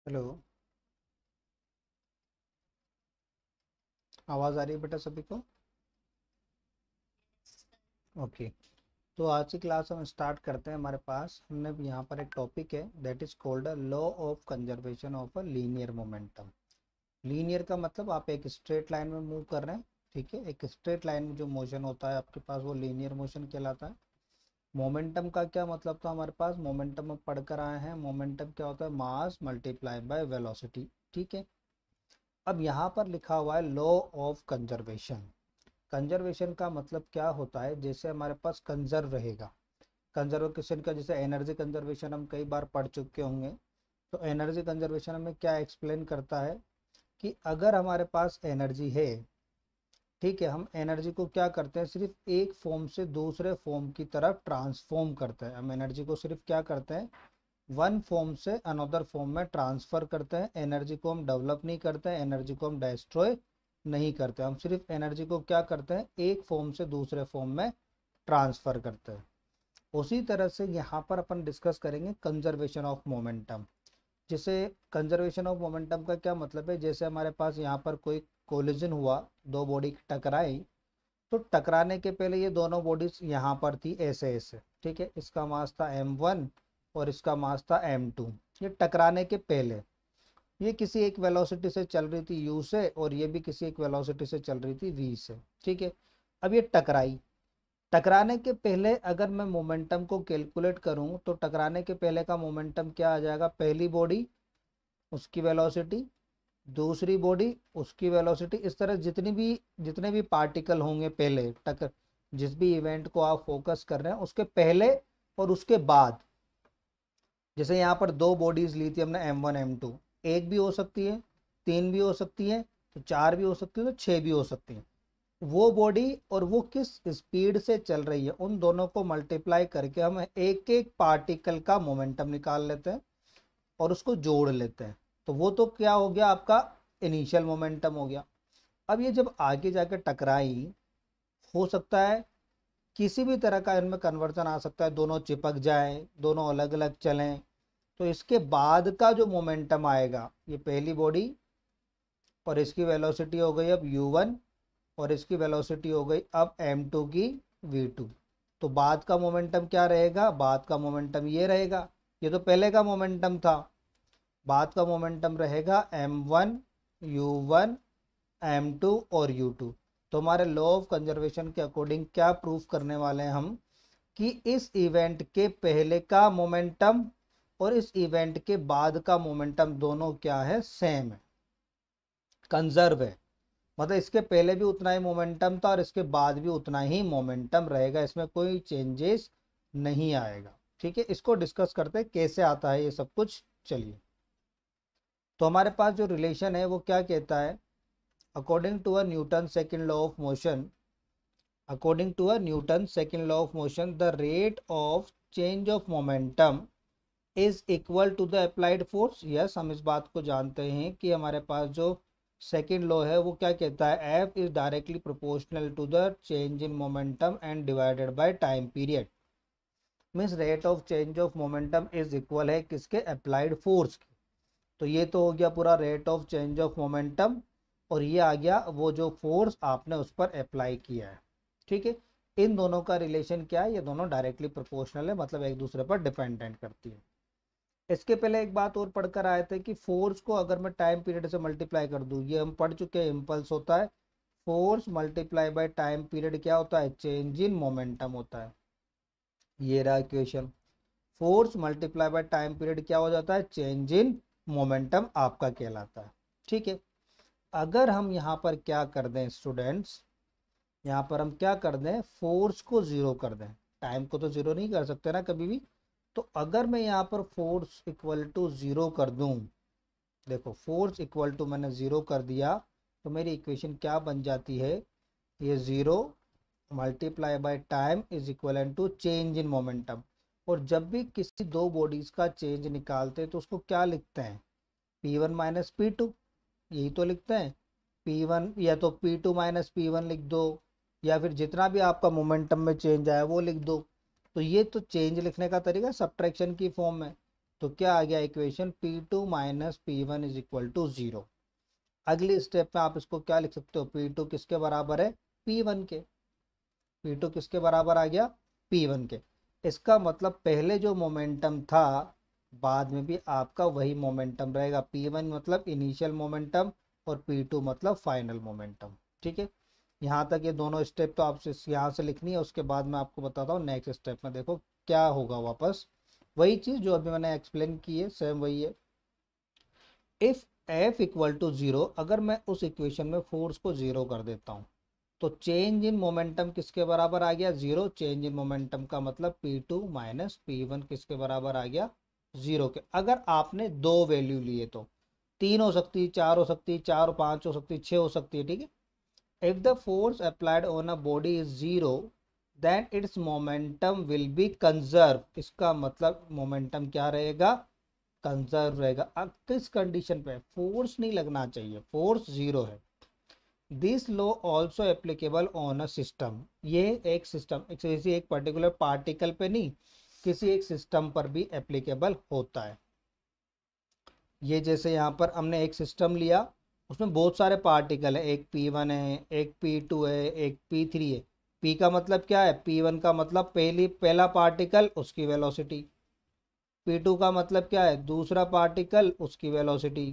Hello. आवाज़ आ रही है बेटा सभी को? ओके। तो आज की क्लास हम स्टार्ट करते हैं। हमारे पास हमने यहाँ पर एक टॉपिक है that is called a law of conservation of a linear momentum. Linear का मतलब आप एक स्ट्रेट लाइन में मूव कर रहे हैं। ठीक है, एक स्ट्रेट लाइन में जो मोशन होता है आपके पास वो लीनियर मोशन कहलाता है। मोमेंटम का क्या मतलब था हमारे पास? मोमेंटम में पढ़कर आए हैं, मोमेंटम क्या होता है? मास मल्टीप्लाई बाय वेलोसिटी। ठीक है। अब यहाँ पर लिखा हुआ है लॉ ऑफ कंजर्वेशन। कंजर्वेशन का मतलब क्या होता है? जैसे हमारे पास कंजर्व रहेगा, कंजर्वेशन का जैसे एनर्जी कंजर्वेशन हम कई बार पढ़ चुके होंगे। तो एनर्जी कंजर्वेशन हमें क्या एक्सप्लेन करता है कि अगर हमारे पास एनर्जी है, ठीक है, हम एनर्जी को क्या करते हैं? सिर्फ एक फॉर्म से दूसरे फॉर्म की तरफ ट्रांसफॉर्म करते हैं। हम एनर्जी को सिर्फ क्या करते हैं? वन फॉर्म से अनदर फॉर्म में ट्रांसफर करते हैं। एनर्जी को हम डेवलप नहीं करते हैं, एनर्जी को हम डिस्ट्रॉय नहीं करते। हम सिर्फ एनर्जी को क्या करते हैं? एक फॉर्म से दूसरे फॉर्म में ट्रांसफर करते हैं। उसी तरह से यहाँ पर अपन डिस्कस करेंगे कंजर्वेशन ऑफ मोमेंटम। जैसे कंजर्वेशन ऑफ मोमेंटम का क्या मतलब है? जैसे हमारे पास यहाँ पर कोई कोलिजन हुआ, दो बॉडी टकराई, तो टकराने के पहले ये दोनों बॉडीज यहाँ पर थी ऐसे ऐसे। ठीक है, इसका मास था m1 और इसका मास था m2। ये टकराने के पहले ये किसी एक वेलोसिटी से चल रही थी u से, और ये भी किसी एक वेलोसिटी से चल रही थी v से। ठीक है। अब ये टकराई, टकराने के पहले अगर मैं मोमेंटम को कैलकुलेट करूं तो टकराने के पहले का मोमेंटम क्या आ जाएगा? पहली बॉडी उसकी वेलोसिटी, दूसरी बॉडी उसकी वेलोसिटी, इस तरह जितने भी पार्टिकल होंगे पहले टक्कर, जिस भी इवेंट को आप फोकस कर रहे हैं उसके पहले और उसके बाद। जैसे यहाँ पर दो बॉडीज ली थी हमने m1 m2, एक भी हो सकती है, तीन भी हो सकती है, तो चार भी हो सकती है, तो छह भी हो सकती है। वो बॉडी और वो किस स्पीड से चल रही है, उन दोनों को मल्टीप्लाई करके हम एक एक पार्टिकल का मोमेंटम निकाल लेते हैं और उसको जोड़ लेते हैं। तो वो तो क्या हो गया? आपका इनिशियल मोमेंटम हो गया। अब ये जब आगे जाके टकराई, हो सकता है किसी भी तरह का इनमें कन्वर्जन आ सकता है, दोनों चिपक जाए, दोनों अलग अलग चलें। तो इसके बाद का जो मोमेंटम आएगा, ये पहली बॉडी और इसकी वेलोसिटी हो गई अब u1 और इसकी वेलोसिटी हो गई अब m2 की v2। तो बाद का मोमेंटम क्या रहेगा? बाद का मोमेंटम ये रहेगा। ये तो पहले का मोमेंटम था। बाद का मोमेंटम रहेगा m1 u1 m2 और u2। तो हमारे लॉ ऑफ कंजर्वेशन के अकॉर्डिंग क्या प्रूफ करने वाले हैं हम कि इस इवेंट के पहले का मोमेंटम और इस इवेंट के बाद का मोमेंटम दोनों क्या है? सेम है, कंजर्व है। मतलब इसके पहले भी उतना ही मोमेंटम था और इसके बाद भी उतना ही मोमेंटम रहेगा, इसमें कोई चेंजेस नहीं आएगा। ठीक है, इसको डिस्कस करते हैं कैसे आता है ये सब कुछ। चलिए, तो हमारे पास जो रिलेशन है वो क्या कहता है? According to a Newton second law of motion, according to a Newton's second law of motion, the rate of change of momentum is equal to the applied force। yes, हम इस बात को जानते हैं कि हमारे पास जो सेकेंड लॉ है वो क्या कहता है? F is directly proportional to the change in momentum and divided by time period। Means rate of change of momentum is equal है किसके? अप्लाइड फोर्स की। तो ये तो हो गया पूरा rate of change of momentum, और ये आ गया वो जो फोर्स आपने उस पर अप्लाई किया है। ठीक है, इन दोनों का रिलेशन क्या है? ये दोनों डायरेक्टली प्रोपोर्शनल है, मतलब एक दूसरे पर डिपेंडेंट करती है। इसके पहले एक बात और पढ़कर आए थे कि फोर्स को अगर मैं टाइम पीरियड से मल्टीप्लाई कर दूं, ये हम पढ़ चुके हैं, इम्पल्स होता है। Force multiply by time period क्या होता है? चेंज इन मोमेंटम होता है। ये रहा equation. Force multiply by time period क्या हो जाता है? चेंज इन मोमेंटम आपका कहलाता है। ठीक है। अगर हम यहाँ पर क्या कर दें स्टूडेंट्स, यहाँ पर हम क्या कर दें? फोर्स को जीरो कर दें। टाइम को तो जीरो नहीं कर सकते ना कभी भी। तो अगर मैं यहाँ पर फोर्स इक्वल टू जीरो कर दूं, देखो फोर्स इक्वल टू मैंने जीरो कर दिया, तो मेरी इक्वेशन क्या बन जाती है? ये zero multiply by time is equal to change in momentum. और जब भी किसी दो बॉडीज का चेंज निकालते हैं तो उसको क्या लिखते हैं? P1 माइनस P2, यही तो लिखते हैं। P1 या तो P2 माइनस P1 लिख दो, या फिर जितना भी आपका मोमेंटम में चेंज आया वो लिख दो। तो ये तो चेंज लिखने का तरीका सब्ट्रैक्शन की फॉर्म में। तो क्या आ गया equation, P2 minus P1 is equal to 0। अगली स्टेप में आप इसको क्या लिख सकते हो, P2 किसके बराबर है, P1 के। P2 किसके बराबर आ गया, P1 के। इसका मतलब पहले जो मोमेंटम था बाद में भी आपका वही मोमेंटम रहेगा। P1 मतलब इनिशियल मोमेंटम और P2 मतलब फाइनल मोमेंटम। ठीक है, यहाँ तक ये दोनों स्टेप तो आपसे यहाँ से लिखनी है, उसके बाद मैं आपको बताता हूँ नेक्स्ट स्टेप में। देखो क्या होगा, वापस वही चीज़ जो अभी मैंने एक्सप्लेन की है, सेम वही है। इफ एफ इक्वल टू 0, अगर मैं उस इक्वेशन में फोर्स को 0 कर देता हूँ तो चेंज इन मोमेंटम किसके बराबर आ गया, 0। चेंज इन मोमेंटम का मतलब P2 माइनस P1 किसके बराबर आ गया, 0 के। अगर आपने दो वैल्यू लिए तो 3 हो सकती, 4 हो सकती, 4 5 हो सकती, 6 हो सकती है। ठीक है, if the force applied on a body is 0 then its momentum will be conserve. इसका मतलब मोमेंटम क्या रहेगा, कंजर्व रहेगा। अब किस कंडीशन पे, फोर्स नहीं लगना चाहिए, फोर्स 0 है। This law also applicable on a system. ये एक सिस्टम, किसी एक पर्टिकुलर पार्टिकल पे नहीं, किसी एक सिस्टम पर भी एप्लीकेबल होता है। ये जैसे यहाँ पर हमने एक सिस्टम लिया, उसमें बहुत सारे पार्टिकल है, एक P1 है, एक P2 है, एक P3 है। P का मतलब क्या है, P1 का मतलब पहला पार्टिकल उसकी वेलोसिटी, P2 का मतलब क्या है, दूसरा पार्टिकल उसकी वेलोसिटी,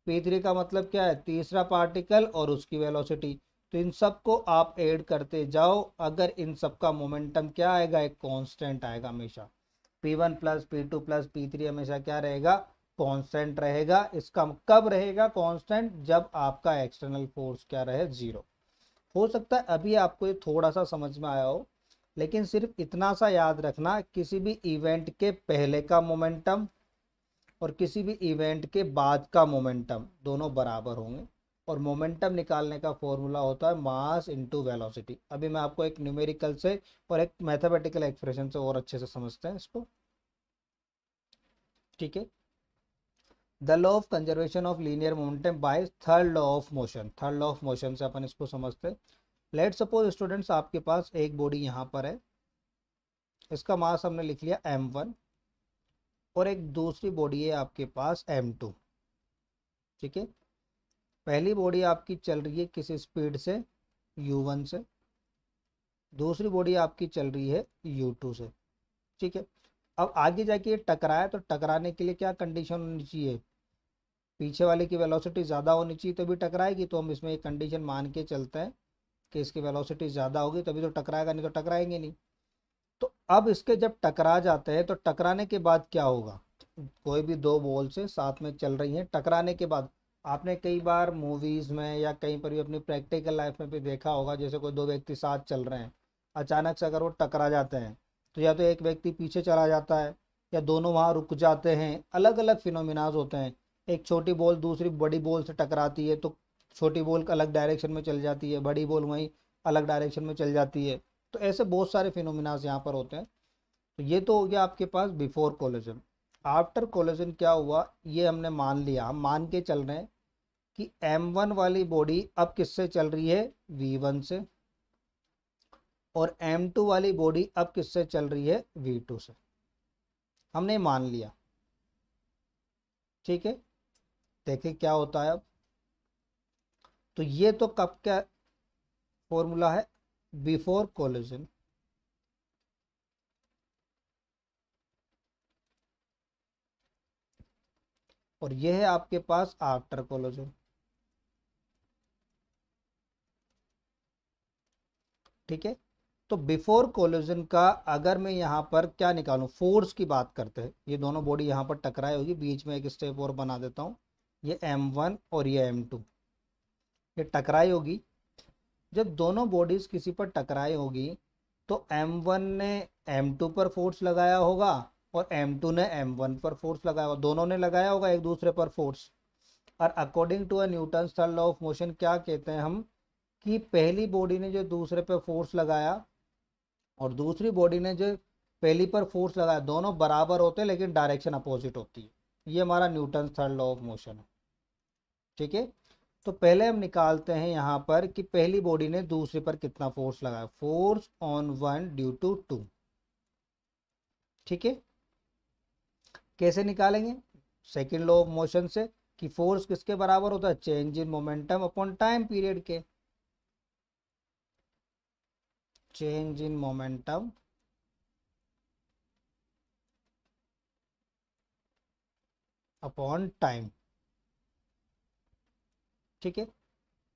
P3 का मतलब क्या है, तीसरा पार्टिकल और उसकी वेलोसिटी। तो इन सब को आप ऐड करते जाओ, अगर इन सब का मोमेंटम क्या आएगा, एक कांस्टेंट आएगा हमेशा। P1 plus P2 plus P3 हमेशा क्या रहेगा, कांस्टेंट रहेगा। इसका कब रहेगा कांस्टेंट, जब आपका एक्सटर्नल फोर्स क्या रहे, 0। हो सकता है अभी आपको ये थोड़ा सा समझ में आया हो, लेकिन सिर्फ इतना सा याद रखना, किसी भी इवेंट के पहले का मोमेंटम और किसी भी इवेंट के बाद का मोमेंटम दोनों बराबर होंगे। और मोमेंटम निकालने का फॉर्मूला होता है मास इनटू वेलोसिटी। अभी मैं आपको एक न्यूमेरिकल से और एक मैथमेटिकल एक्सप्रेशन से और अच्छे से समझते हैं इसको। ठीक है, the law of conservation of linear momentum by third law of motion. Third law of motion से अपन इसको समझते हैं। लेट सपोज स्टूडेंट्स, आपके पास एक बॉडी यहाँ पर है, इसका मास हमने लिख लिया m1, और एक दूसरी बॉडी है आपके पास m2। ठीक है, पहली बॉडी आपकी चल रही है किस स्पीड से, u1 से, दूसरी बॉडी आपकी चल रही है u2 से। ठीक है, अब आगे जाके ये टकराए तो टकराने के लिए क्या कंडीशन होनी चाहिए, पीछे वाले की वेलोसिटी ज़्यादा होनी चाहिए तभी टकराएगी। तो हम इसमें एक कंडीशन मान के चलते हैं कि इसकी वेलोसिटी ज़्यादा होगी तभी तो टकराएगा, नहीं तो टकराएंगे नहीं। तो अब इसके जब टकरा जाते हैं तो टकराने के बाद क्या होगा, कोई भी दो बॉल से साथ में चल रही हैं, टकराने के बाद आपने कई बार मूवीज में या कहीं पर भी अपनी प्रैक्टिकल लाइफ में भी देखा होगा, जैसे कोई दो व्यक्ति साथ चल रहे हैं, अचानक से अगर वो टकरा जाते हैं तो या तो एक व्यक्ति पीछे चला जाता है या दोनों वहाँ रुक जाते हैं। अलग अलग फिनोमिनाज होते हैं। एक छोटी बॉल दूसरी बड़ी बॉल से टकराती है तो छोटी बॉल अलग डायरेक्शन में चल जाती है, बड़ी बॉल वहीं अलग डायरेक्शन में चल जाती है। तो ऐसे बहुत सारे फिनोमिनाज यहाँ पर होते हैं। तो ये तो हो गया आपके पास बिफोर कोलिजन। आफ्टर कोलिजन क्या हुआ, ये हमने मान लिया, हम मान के चल रहे हैं कि m1 वाली बॉडी अब किससे चल रही है, v1 से, और m2 वाली बॉडी अब किससे चल रही है, v2 से। हमने मान लिया। ठीक है, देखें क्या होता है अब। तो ये तो कब क्या फॉर्मूला है, बिफोर कोलिजन। और ये है आपके पास आफ्टर कोलिजन। ठीक है, तो बिफोर कोलिजन का अगर मैं यहाँ पर क्या निकालूं, फोर्स की बात करते हैं। ये दोनों बॉडी यहाँ पर टकराई होगी, बीच में एक स्टेप और बना देता हूँ, ये m1 और ये m2, ये टकराई होगी। जब दोनों बॉडीज किसी पर टकराई होगी तो m1 ने m2 पर फोर्स लगाया होगा और m2 ने m1 पर फोर्स लगाया होगा, दोनों ने लगाया होगा एक दूसरे पर फोर्स। और according to a Newton third law of motion क्या कहते हैं हम, कि पहली बॉडी ने जो दूसरे पर फोर्स लगाया और दूसरी बॉडी ने जो पहली पर फोर्स लगाया, दोनों बराबर होते हैं लेकिन डायरेक्शन अपोजिट होती है। ये हमारा Newton third law of motion है। ठीक है, तो पहले हम निकालते हैं यहाँ पर कि पहली बॉडी ने दूसरे पर कितना फोर्स लगाया, force on one due to two. ठीक है, कैसे निकालेंगे? सेकंड लॉ ऑफ मोशन से, कि फोर्स किसके बराबर होता है? Change in momentum upon time period के। Change in momentum upon time. ठीक है,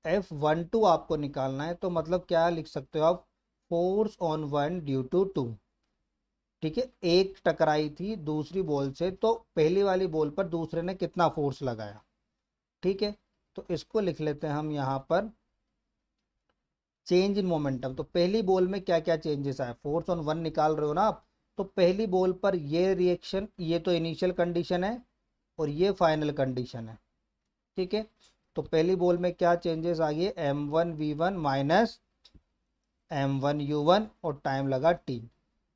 F12 आपको निकालना है, तो मतलब क्या लिख सकते हो आप? Force on one due to two. ठीक है, एक टकराई थी दूसरी बॉल से, तो पहली वाली बॉल पर दूसरे ने कितना फोर्स लगाया। ठीक है, तो इसको लिख लेते हैं हम यहाँ पर चेंज इन मोमेंटम। तो पहली बॉल में क्या क्या चेंजेस आए? फोर्स ऑन वन निकाल रहे हो ना आप, तो पहली बॉल पर ये रिएक्शन, ये तो इनिशियल कंडीशन है और ये फाइनल कंडीशन है। ठीक है, तो पहली बॉल में क्या चेंजेस आ गए? m1v1 माइनस m1u1 और टाइम लगा t।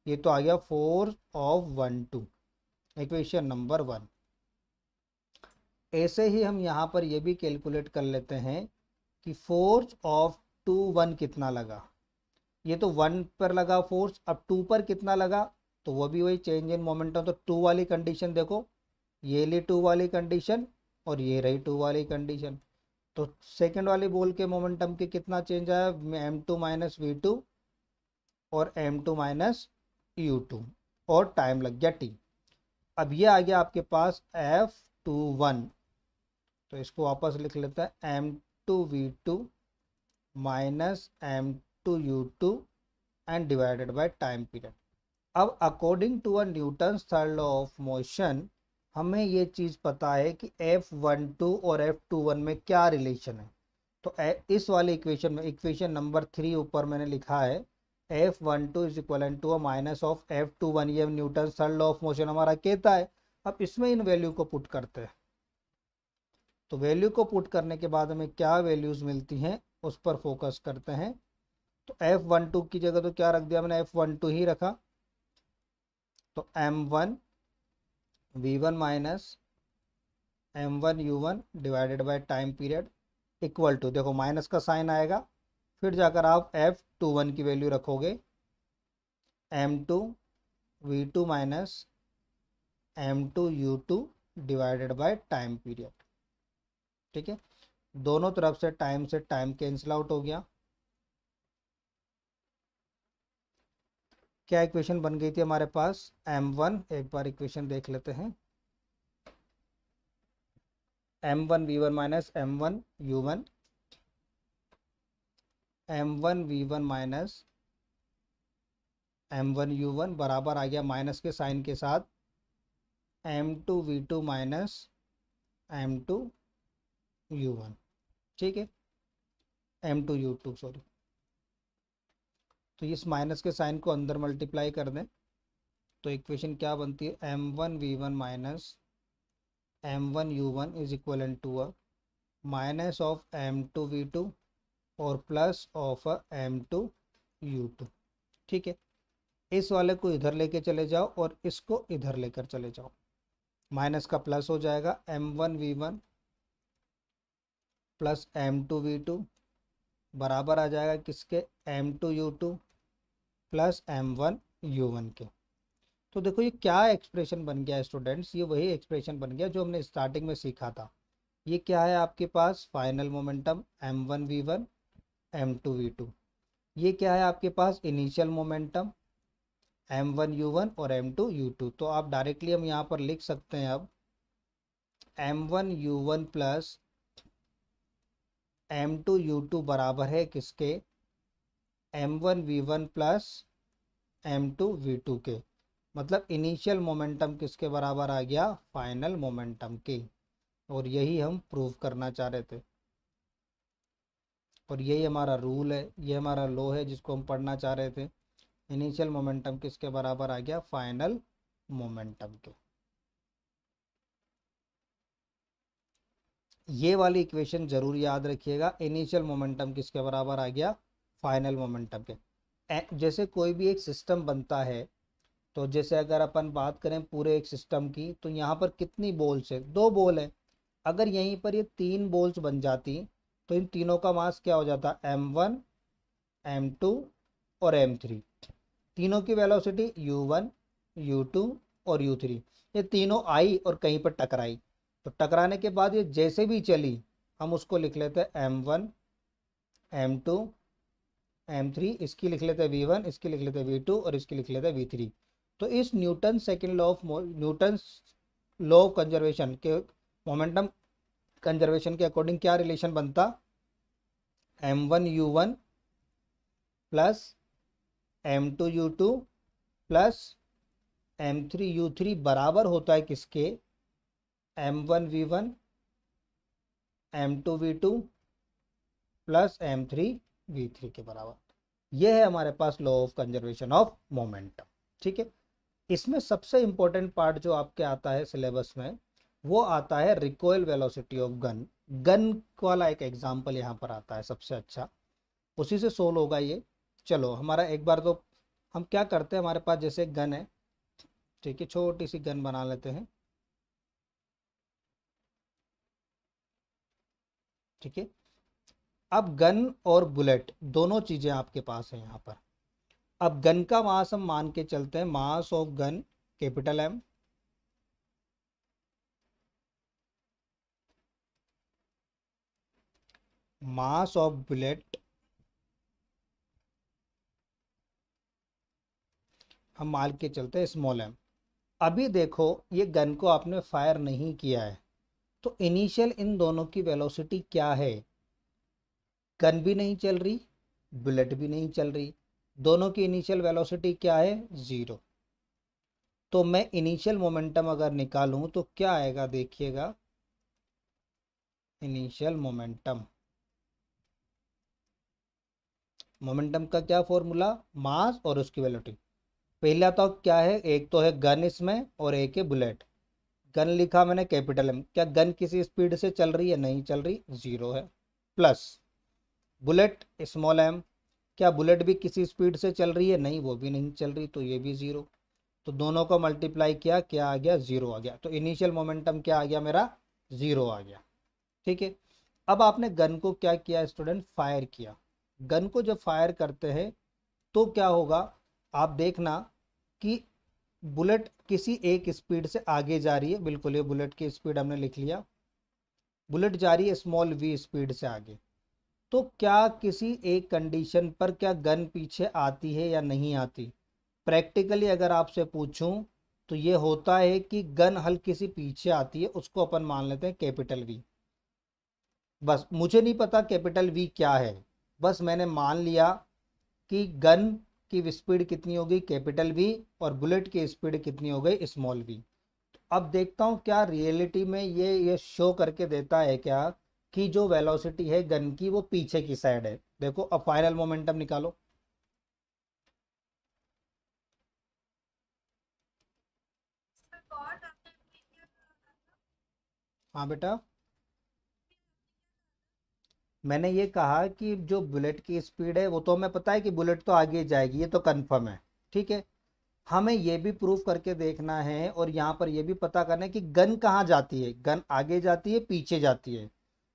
ये तो आ गया फोर्स ऑफ 1 2, इक्वेशन नंबर 1। ऐसे ही हम यहाँ पर ये भी कैलकुलेट कर लेते हैं कि फोर्स ऑफ 2 1 कितना लगा। ये तो 1 पर लगा फोर्स, अब 2 पर कितना लगा? तो वो भी वही चेंज इन मोमेंटम। तो 2 वाली कंडीशन देखो, ये ली 2 वाली कंडीशन और ये रही 2 वाली कंडीशन। तो सेकंड वाली बॉल के मोमेंटम के कितना चेंज आया? m2 माइनस v2 और m2 माइनस u2 और टाइम लग गया t। अब ये आ गया आपके पास F21, तो इसको वापस लिख लेते हैं m2v2 minus m2u2 and divided by time period. अब according to a Newton's third law of motion हमें ये चीज़ पता है कि F12 और F21 में क्या रिलेशन है। तो इस वाले इक्वेशन में, इक्वेशन नंबर 3 ऊपर मैंने लिखा है F12 is equal to minus of F21। ये Newton third law of motion हमारा कहता है। अब इसमें इन वैल्यू को पुट करते हैं, तो वैल्यू को पुट करने के बाद हमें क्या वैल्यूज मिलती हैं उस पर फोकस करते हैं। तो F12 की जगह तो क्या रख दिया मैंने? F12 ही रखा। तो m1v1 minus m1u1 divided by time period equal to, देखो माइनस का साइन आएगा, फिर जाकर आप F21 की वैल्यू रखोगे m2v2 minus m2u2 divided by time period. ठीक है, दोनों तरफ से टाइम कैंसिल आउट हो गया। क्या इक्वेशन बन गई थी हमारे पास? m1, एक बार इक्वेशन देख लेते हैं। m1v1 minus m1u1, m1v1 minus m1u1 बराबर आ गया माइनस के साइन के साथ m2v2 माइनस m2u1। ठीक है, m2u2 सॉरी। तो इस माइनस के साइन को अंदर मल्टीप्लाई कर दें, तो इक्वेशन क्या बनती है? m1v1 minus m1u1 is equal to a minus of m2v2 और प्लस ऑफ m2u2। ठीक है, इस वाले को इधर लेके चले जाओ और इसको इधर लेकर चले जाओ, माइनस का प्लस हो जाएगा m1v1 प्लस m2v2 बराबर आ जाएगा किसके? m2u2 प्लस m1u1 के। तो देखो ये क्या एक्सप्रेशन बन गया स्टूडेंट्स? ये वही एक्सप्रेशन बन गया जो हमने स्टार्टिंग में सीखा था। ये क्या है आपके पास? Final momentum m1v1 m2v2। ये क्या है आपके पास? इनिशियल मोमेंटम m1u1 और m2u2। तो आप डायरेक्टली हम यहाँ पर लिख सकते हैं अब m1u1 प्लस m2u2 बराबर है किसके? m1v1 प्लस m2v2 के। मतलब इनिशियल मोमेंटम किसके बराबर आ गया? फाइनल मोमेंटम के। और यही हम प्रूव करना चाह रहे थे, और यही हमारा रूल है, ये हमारा लॉ है जिसको हम पढ़ना चाह रहे थे। इनिशियल मोमेंटम किसके बराबर आ गया? फाइनल मोमेंटम के। ये वाली इक्वेशन जरूर याद रखिएगा, इनिशियल मोमेंटम किसके बराबर आ गया? फाइनल मोमेंटम के। जैसे कोई भी एक सिस्टम बनता है, तो जैसे अगर अपन बात करें पूरे एक सिस्टम की, तो यहाँ पर कितनी बॉल्स है? 2 बॉल है। अगर यहीं पर ये 3 बॉल्स बन जाती, तो इन तीनों का मास क्या हो जाता? m1 m2 और m3। तीनों की वेलोसिटी u1 u2 और u3, ये तीनों आई और कहीं पर टकराई। तो टकराने के बाद ये जैसे भी चली हम उसको लिख लेते हैं m1, m2, m3, इसकी लिख लेते हैं v1, इसकी लिख लेते हैं v2 और इसकी लिख लेते हैं v3। तो इस Newton second law of Newton law of conservation के मोमेंटम कंजर्वेशन के अकॉर्डिंग क्या रिलेशन बनता, m1u1 plus m2u2 plus m3u3 बराबर होता है किसके, m1v1 m2v2 प्लस m3v3 के बराबर। यह है हमारे पास law of conservation of momentum. ठीक है, इसमें सबसे इंपॉर्टेंट पार्ट जो आपके आता है सिलेबस में वो आता है recoil velocity of gun. Gun वाला एक एग्जांपल यहाँ पर आता है सबसे अच्छा, उसी से सोल्व होगा ये। चलो हमारा एक बार तो हम क्या करते हैं, हमारे पास जैसे गन है, ठीक है, छोटी सी गन बना लेते हैं। ठीक है, अब गन और बुलेट दोनों चीजें आपके पास है यहाँ पर। अब गन का मास हम मान के चलते हैं, mass of gun capital M, mass of bullet हम मान के चलते हैं स्मॉल m। अभी देखो ये गन को आपने फायर नहीं किया है, तो इनिशियल इन दोनों की वेलोसिटी क्या है, गन भी नहीं चल रही बुलेट भी नहीं चल रही, दोनों की इनिशियल वेलोसिटी क्या है, 0। तो मैं इनिशियल मोमेंटम अगर निकालूं तो क्या आएगा, देखिएगा इनिशियल मोमेंटम, मोमेंटम का क्या फॉर्मूला, मास और उसकी वेलोसिटी। पहला तो क्या है, एक तो है गन इसमें और एक है बुलेट। गन लिखा मैंने कैपिटल M, क्या गन किसी स्पीड से चल रही है, नहीं चल रही, 0 है। प्लस बुलेट स्मॉल m, क्या बुलेट भी किसी स्पीड से चल रही है, नहीं वो भी नहीं चल रही, तो ये भी 0। तो दोनों को मल्टीप्लाई किया, क्या आ गया, 0 आ गया। तो इनिशियल मोमेंटम क्या आ गया मेरा, 0 आ गया। ठीक है, अब आपने गन को क्या किया स्टूडेंट, फायर किया। गन को जब फायर करते हैं तो क्या होगा, आप देखना कि बुलेट किसी एक स्पीड से आगे जा रही है, बिल्कुल ये बुलेट की स्पीड हमने लिख लिया, बुलेट जा रही है स्मॉल v स्पीड से आगे। तो क्या किसी एक कंडीशन पर क्या गन पीछे आती है या नहीं आती, प्रैक्टिकली अगर आपसे पूछूं तो ये होता है कि गन हल्की सी पीछे आती है, उसको अपन मान लेते हैं कैपिटल V। बस मुझे नहीं पता कैपिटल V क्या है, बस मैंने मान लिया कि गन की स्पीड कितनी होगी कैपिटल V और बुलेट की स्पीड कितनी हो गई स्मॉल v। अब देखता हूँ क्या रियलिटी में ये शो करके देता है क्या कि जो वेलोसिटी है गन की वो पीछे की साइड है। देखो अब फाइनल मोमेंटम निकालो। हाँ बेटा, मैंने ये कहा कि जो बुलेट की स्पीड है वो तो हमें पता है कि बुलेट तो आगे जाएगी, ये तो कंफर्म है। ठीक है, हमें ये भी प्रूफ करके देखना है और यहाँ पर ये भी पता करना है कि गन कहाँ जाती है, गन आगे जाती है पीछे जाती है।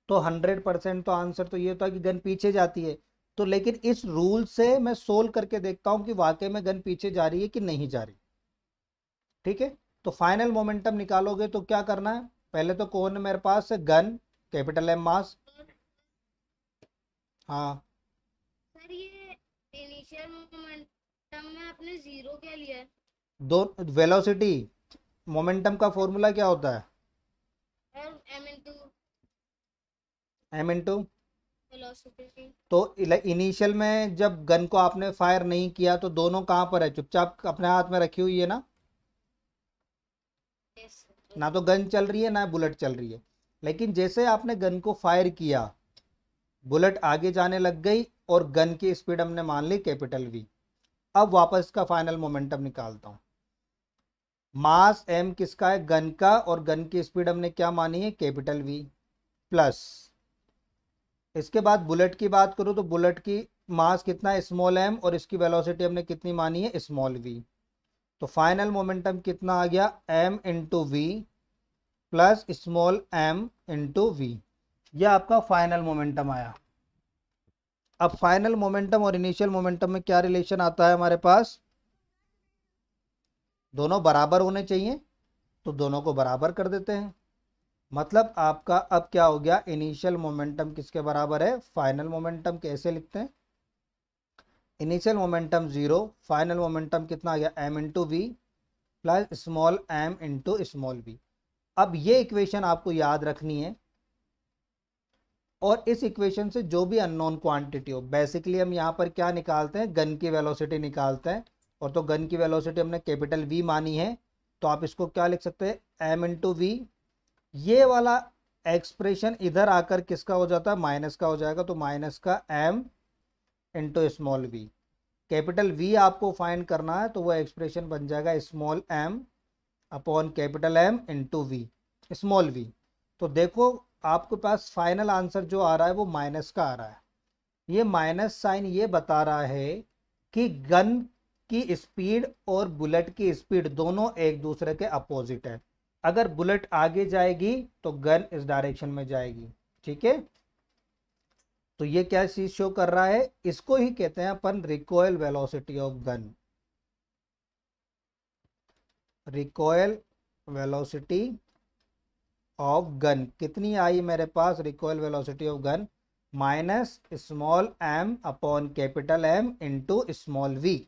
तो 100% तो आंसर तो ये होता है कि गन पीछे जाती है। तो लेकिन इस रूल से मैं सोल्व करके देखता हूँ कि वाकई में गन पीछे जा रही है कि नहीं जा रही। ठीक है, तो फाइनल मोमेंटम निकालोगे तो क्या करना है, पहले तो कौन है मेरे पास, गन कैपिटल M मास। हाँ सर ये इनिशियल मोमेंटम में आपने 0 क्या लिया है? दो वेलोसिटी, मोमेंटम का फॉर्मूला क्या होता है, और m into m into. Velocity. तो इनिशियल में जब गन को आपने फायर नहीं किया तो दोनों कहाँ पर है, चुपचाप अपने हाथ में रखी हुई है ना, ना तो गन चल रही है ना बुलेट चल रही है। लेकिन जैसे आपने गन को फायर किया बुलेट आगे जाने लग गई और गन की स्पीड हमने मान ली कैपिटल V। अब वापस का फाइनल मोमेंटम निकालता हूं, मास m किसका है, गन का, और गन की स्पीड हमने क्या मानी है कैपिटल V। प्लस इसके बाद बुलेट की बात करूं तो बुलेट की मास कितना है स्मॉल m और इसकी वेलोसिटी हमने कितनी मानी है स्मॉल v। तो फाइनल मोमेंटम कितना आ गया, m into v plus small m into v. यह आपका फाइनल मोमेंटम आया। अब फाइनल मोमेंटम और इनिशियल मोमेंटम में क्या रिलेशन आता है हमारे पास, दोनों बराबर होने चाहिए, तो दोनों को बराबर कर देते हैं। मतलब आपका अब क्या हो गया, इनिशियल मोमेंटम किसके बराबर है, फाइनल मोमेंटम। कैसे लिखते हैं, इनिशियल मोमेंटम 0, फाइनल मोमेंटम कितना आ गया, m into v plus small m into small v। अब ये इक्वेशन आपको याद रखनी है, और इस इक्वेशन से जो भी अननोन क्वांटिटी हो, बेसिकली हम यहाँ पर क्या निकालते हैं, गन की वेलोसिटी निकालते हैं। और तो गन की वेलोसिटी हमने कैपिटल V मानी है, तो आप इसको क्या लिख सकते हैं, m इंटू वी। ये वाला एक्सप्रेशन इधर आकर किसका हो जाता है, माइनस का हो जाएगा, तो माइनस का m into small v. Capital V आपको फाइंड करना है, तो वो एक्सप्रेशन बन जाएगा small m upon capital M into v, small v। तो देखो आपके पास फाइनल आंसर जो आ रहा है वो माइनस का आ रहा है। ये माइनस साइन ये बता रहा है कि गन की स्पीड और बुलेट की स्पीड दोनों एक दूसरे के अपोजिट है। अगर बुलेट आगे जाएगी तो गन इस डायरेक्शन में जाएगी, ठीक है। तो ये क्या चीज शो कर रहा है, इसको ही कहते हैं अपन recoil velocity of gun. Recoil velocity of gun कितनी आई मेरे पास, recoil velocity of gun minus small m upon capital M into small v।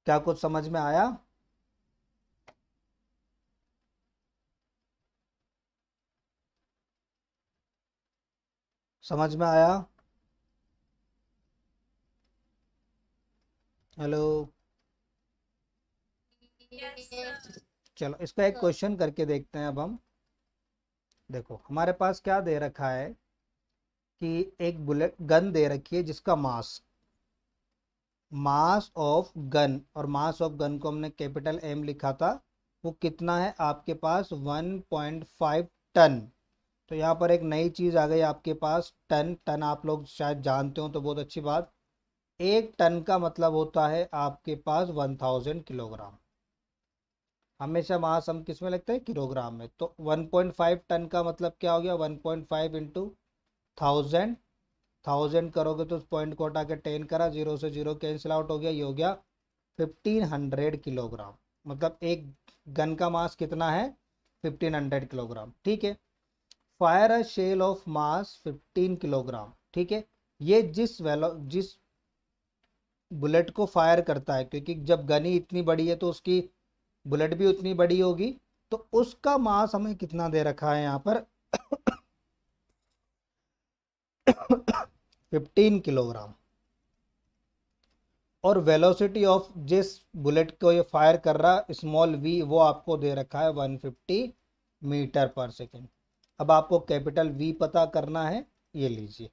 क्या कुछ समझ में आया, समझ में आया, हेलो। चलो इसका एक क्वेश्चन करके देखते हैं अब हम। देखो हमारे पास क्या दे रखा है कि एक बुलेट गन दे रखी है जिसका मास ऑफ गन, और मास ऑफ गन को हमने कैपिटल M लिखा था, वो कितना है आपके पास 1.5 टन। तो यहाँ पर एक नई चीज़ आ गई आपके पास, टन। टन आप लोग शायद जानते हो, तो बहुत अच्छी बात। एक टन का मतलब होता है आपके पास 1000 किलोग्राम। हमेशा मास हम किस में लगता है, किलोग्राम में। तो 1.5 टन का मतलब क्या हो गया, 1.5 इंटू 1000। 1000 करोगे तो उस पॉइंट को हटा के 10 करा, जीरो से जीरो कैंसिल आउट हो गया, ये हो गया 1500 किलोग्राम। मतलब एक गन का मास कितना है, 1500 किलोग्राम, ठीक है। Fire a shell of mass 15 kilogram, ठीक है। ये जिस बुलेट को फायर करता है, क्योंकि जब गन ही इतनी बड़ी है तो उसकी बुलेट भी उतनी बड़ी होगी, तो उसका मास हमें कितना दे रखा है यहाँ पर 15 किलोग्राम। और वेलोसिटी ऑफ जिस बुलेट को ये फायर कर रहा स्मॉल v, वो आपको दे रखा है 150 मीटर पर सेकेंड। अब आपको कैपिटल V पता करना है, ये लीजिए।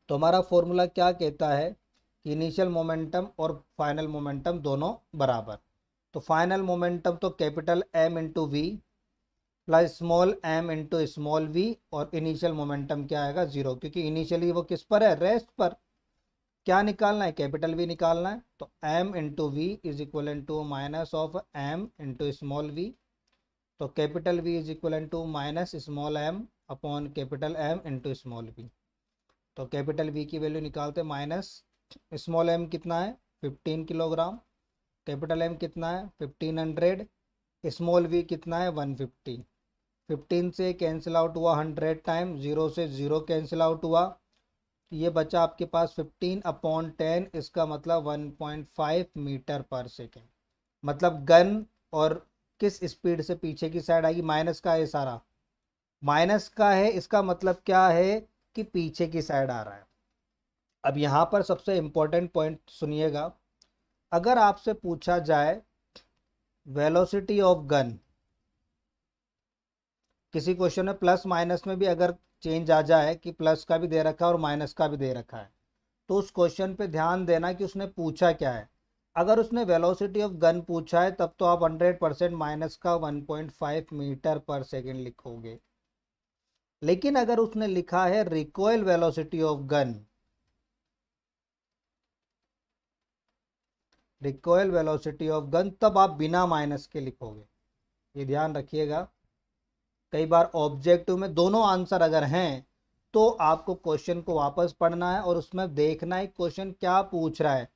तो हमारा फॉर्मूला क्या कहता है कि इनिशियल मोमेंटम और फाइनल मोमेंटम दोनों बराबर। तो फाइनल मोमेंटम तो capital M into v plus small m into small v, और इनिशियल मोमेंटम क्या आएगा, जीरो, क्योंकि इनिशियली वो किस पर है, रेस्ट पर। क्या निकालना है, कैपिटल V निकालना है। तो m into v is equal to minus of m into small v। तो capital V is equal to minus small m upon capital M into small v। तो कैपिटल V की वैल्यू निकालते हैं, minus small m कितना है 15 kilogram, capital M कितना है 1500, small v कितना है 150। 15 से कैंसिल आउट हुआ 100 टाइम, जीरो से जीरो कैंसिल आउट हुआ, ये बचा आपके पास 15 अपॉन 10, इसका मतलब 1.5 मीटर पर सेकेंड। मतलब गन और किस स्पीड से पीछे की साइड आएगी, माइनस का है सारा, माइनस का है, इसका मतलब क्या है कि पीछे की साइड आ रहा है। अब यहाँ पर सबसे इंपॉर्टेंट पॉइंट सुनिएगा, अगर आपसे पूछा जाए वेलोसिटी ऑफ गन, किसी क्वेश्चन में प्लस माइनस में भी अगर चेंज आ जाए कि प्लस का भी दे रखा है और माइनस का भी दे रखा है, तो उस क्वेश्चन पे ध्यान देना कि उसने पूछा क्या है। अगर उसने वेलोसिटी ऑफ गन पूछा है तब तो आप 100% माइनस का 1.5 मीटर पर सेकेंड लिखोगे। लेकिन अगर उसने लिखा है recoil velocity of gun, recoil velocity of gun, तब आप बिना माइनस के लिखोगे, ये ध्यान रखिएगा। कई बार ऑब्जेक्टिव में दोनों आंसर अगर हैं तो आपको क्वेश्चन को वापस पढ़ना है और उसमें देखना है क्वेश्चन क्या पूछ रहा है।